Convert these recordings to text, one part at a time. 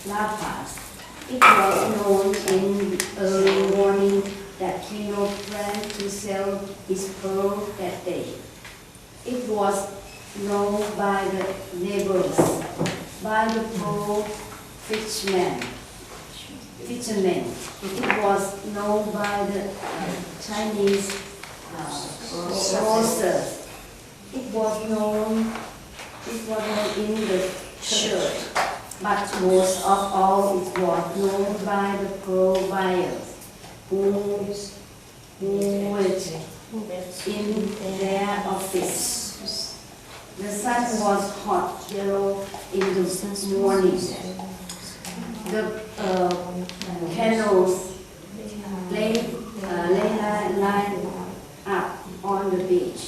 La Paz. It was known in early morning that Kino planned to sell his pearl that day. It was known by the neighbors, by the pearl fishermen. It was known by the Chinese grocers. It was known in the church, but most of all it was known by the pearl buyers who went in their office. The sun was hot yellow in the morning. The canoes lay lined up on the beach.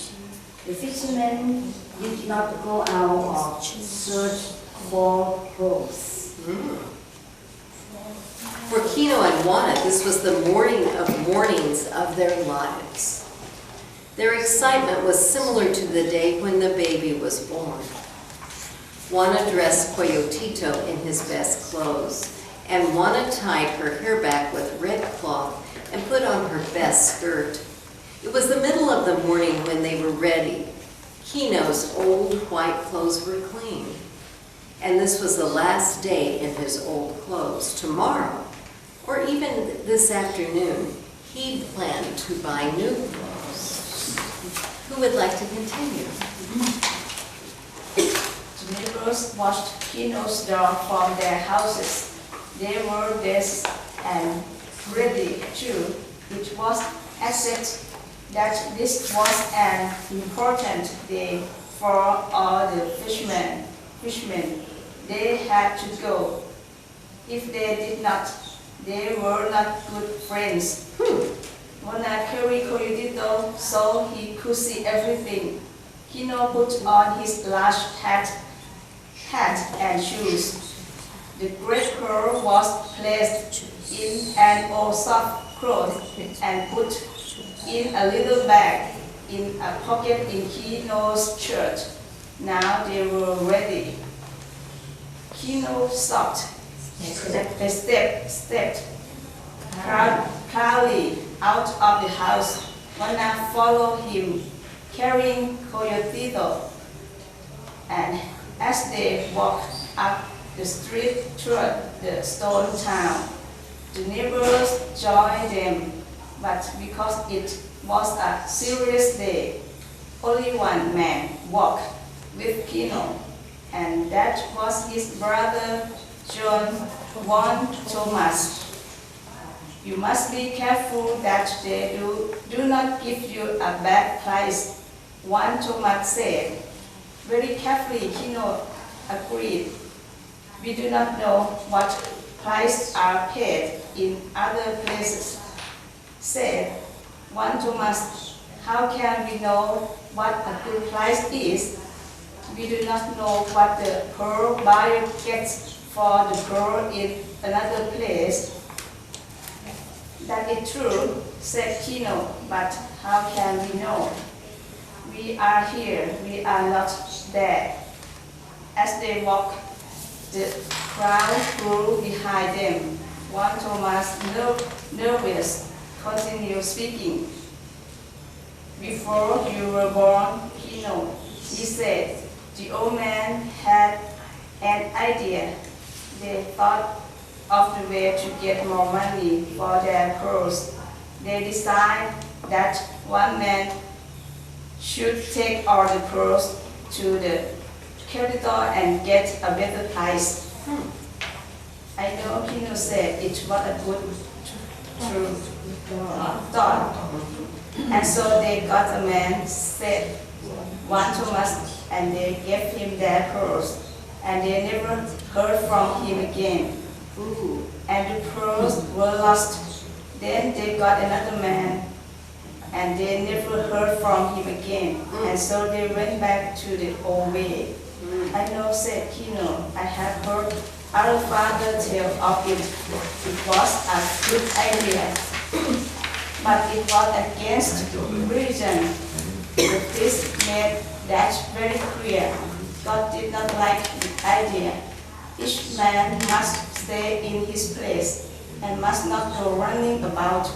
The fishermen did not go out or search for pearls. For Kino and Juana, this was the morning of mornings of their lives. Their excitement was similar to the day when the baby was born. Juana dressed Coyotito in his best clothes, and Juana tied her hair back with red cloth and put on her best skirt. It was the middle of the morning when they were ready. Kino's old white clothes were clean, and this was the last day in his old clothes. Tomorrow, or even this afternoon, he planned to buy new clothes. Who would like to continue? The neighbors watched Kino's door from their houses. They were dressed and ready too. It was accepted that this was an important day for all the fishermen. They had to go. If they did not, they were not good friends. Juana carried Coyotito so he could see everything. Kino put on his large hat and shoes. The great pearl was placed in an old soft cloth and put in a little bag in a pocket in Kino's shirt. Now they were ready. Kino stopped. They stepped proudly out of the house. Juana followed him, carrying Coyotito. And as they walked up the street toward the stone town, the neighbors joined them, but because it was a serious day, only one man walked with Kino, and that was his brother John Thomas. You must be careful that they do not give you a bad price, Thomas said. Very carefully, Kino agreed. We do not know what prices are paid in other places, said Thomas. How can we know what a good price is? We do not know what the pearl buyer gets for the pearl in another place. That is true, said Kino, but how can we know? We are here, we are not there. As they walked, the crowd grew behind them. Thomas, nervous, continued speaking. Before you were born, Kino, he said, the old man had an idea. They thought of the way to get more money for their pearls. They decided that one man should take all the pearls to the capital and get a better price. I know, Kino said, it was a good thought. And so they got a man, said Thomas, and they gave him their pearls. And they never heard from him again. And the pearls were lost. Then they got another man, and they never heard from him again. And so they went back to the old way. I know, said Kino, I have heard our father tell of it. It was a good idea, but it was against religion. The priest made that very clear. God did not like the idea. Each man must stay in his place and must not go running about,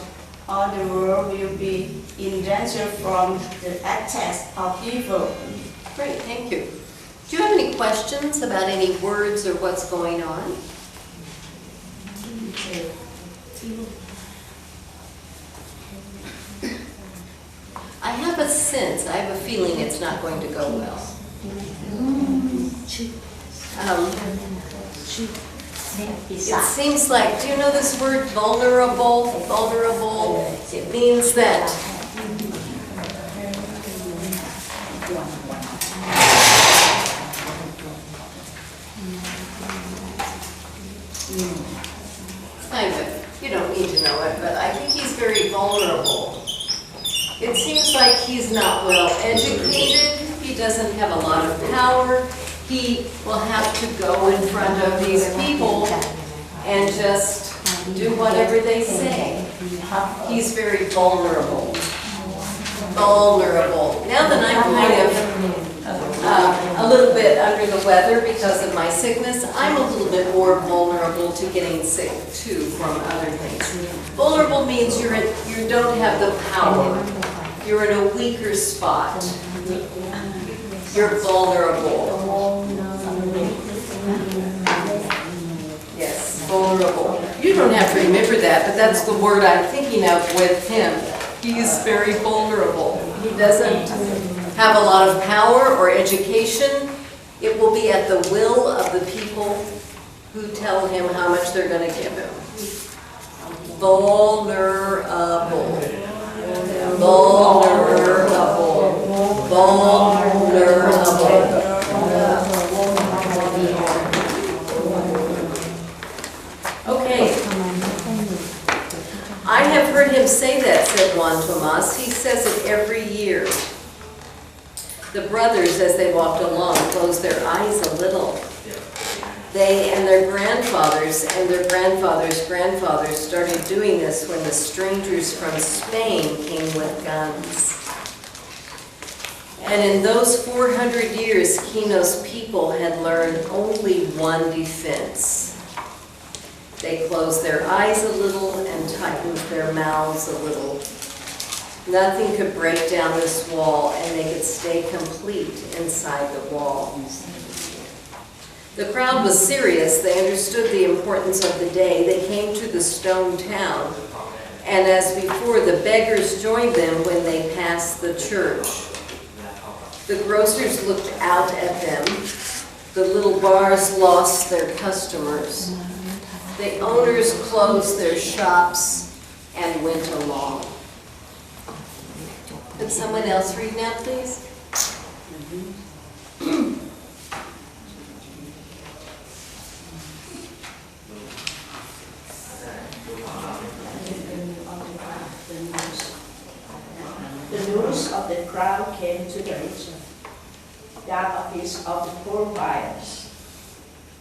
or the world will be in danger from the attacks of evil. Great, thank you. Do you have any questions about any words or what's going on? I have a sense, I have a feeling it's not going to go well. It seems like, do you know this word vulnerable? Vulnerable, it means that kind of, you don't need to know it, but I think he's very vulnerable. It seems like he's not well educated, he doesn't have a lot of power, he will have to go in front of these people and just do whatever they say. He's very vulnerable. Vulnerable. Now that I'm kind of a little bit under the weather because of my sickness, I'm a little bit more vulnerable to getting sick too from other things. Vulnerable means you don't have the power. You're in a weaker spot. You're vulnerable. Yes, vulnerable. You don't have to remember that, but that's the word I'm thinking of with him. He's very vulnerable. He doesn't have a lot of power or education. It will be at the will of the people who tell him how much they're going to give him. Vulnerable. Vulnerable. Vulnerable. Okay. I have heard him say that, said Juan Tomas. He says it every year. The brothers, as they walked along, closed their eyes a little. They and their grandfathers grandfathers started doing this when the strangers from Spain came with guns. And in those 400 years, Quino's people had learned only one defense. They closed their eyes a little and tightened their mouths a little. Nothing could break down this wall, and they could stay complete inside the wall. The crowd was serious. They understood the importance of the day. They came to the stone town, and as before, the beggars joined them when they passed the church. The grocers looked out at them. The little bars lost their customers. The owners closed their shops and went along. Could someone else read now, please? The news of the crowd came to the region, that office of the poor buyers.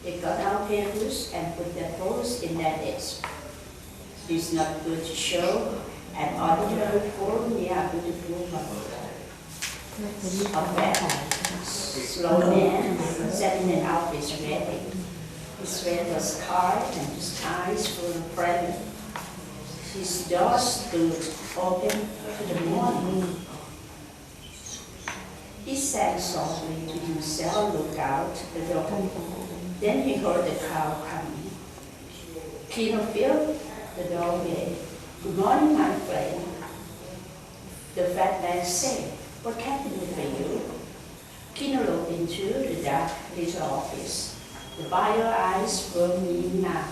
They got out papers and put their posts in their desk. It is not good to show an ordinary poor beautiful of that slow man sat in an office ready. His head was carved and his eyes full of prayer. His door stood open to the morning. He said softly to himself, look out the door. Then he heard the crowd coming. Quino filled the doorway. Good morning, my friend. The fat man said, what can I do for you? Quino looked into the dark little office. The buyer eyes were mean now,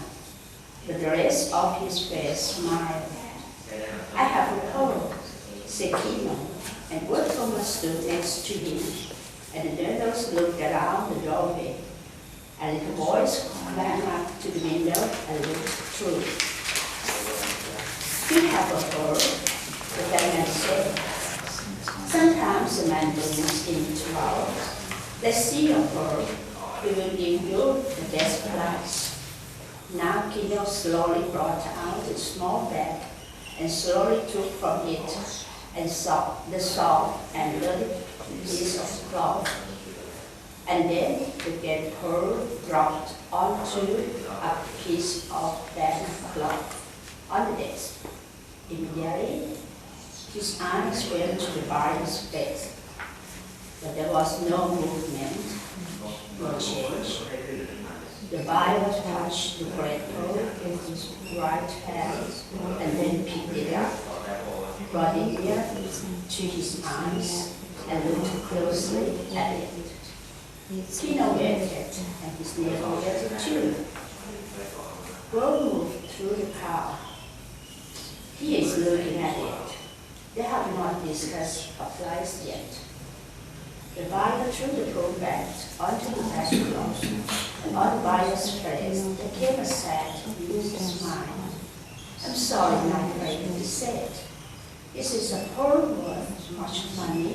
but the rest of his face smiled. I have a pearl, said Quino, and Woodcomer stood next to him, and the nurse looked around the doorway. A little voice climbed up to the window and looked through. You have a pearl, the fat man said. Sometimes a man believes in trouble. Let's see your pearl. We will give you the best price. Now Quino slowly brought out a small bag and slowly took from it and saw the salt and little piece of cloth. And then the dead pearl dropped onto a piece of damp cloth on the desk. Immediately, his eyes went to the buyer's face, but there was no movement, no change. The buyer touched the great pearl with his right hand and then picked it up, brought it near to his eyes and looked closely at it. Kino waited and his neighbor waited too. Bro moved through the car. He is looking at it. They have not discussed a price yet. The buyer threw the pearl back onto the dashboard, and on the buyer's face there came a sad, amused smile. I'm sorry, my friend, he said. This is a pearl worth much money.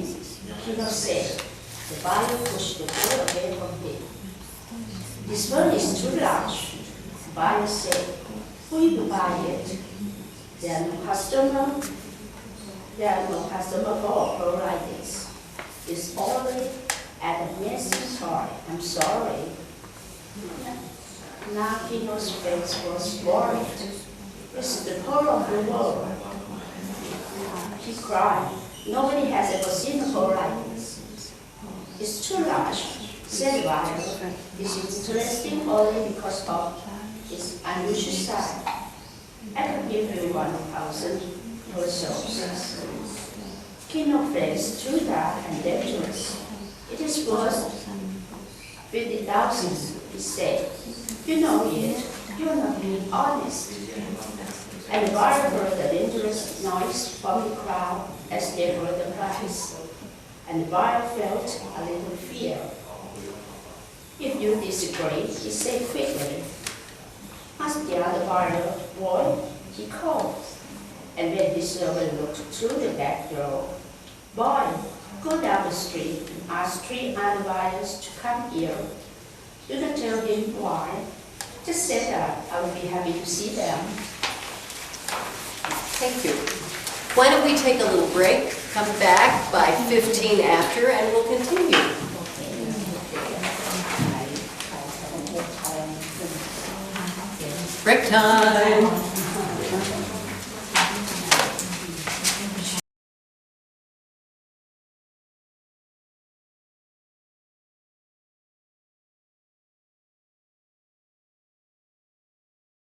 Kino said. The buyer pushed the pearl away from him. This pearl is too large. The buyer said, who will buy it? There are no customer for a pearl like this. It's only an amazing toy. I'm sorry. Now Kino's face was worried. This is the pearl of the world. He cried. Nobody has ever seen a pearl like this. It's too large, said the buyer. This is interesting only because of its unusual size. I can give you 1,000 pesos. Kino face too dark and dangerous. It is worth 50,000, he said. You know it. You're not being honest. And the buyer heard a dangerous noise from the crowd as they heard the price. And the buyer felt a little fear. If you disagree, he said quickly. Ask the other buyer, boy, he called. And when the servant looked through the back door, boy, go down the street and ask 3 other buyers to come here. Do not tell him why. Just say that I will be happy to see them. Thank you. Why don't we take a little break, come back by 15 after, and we'll continue. Break time.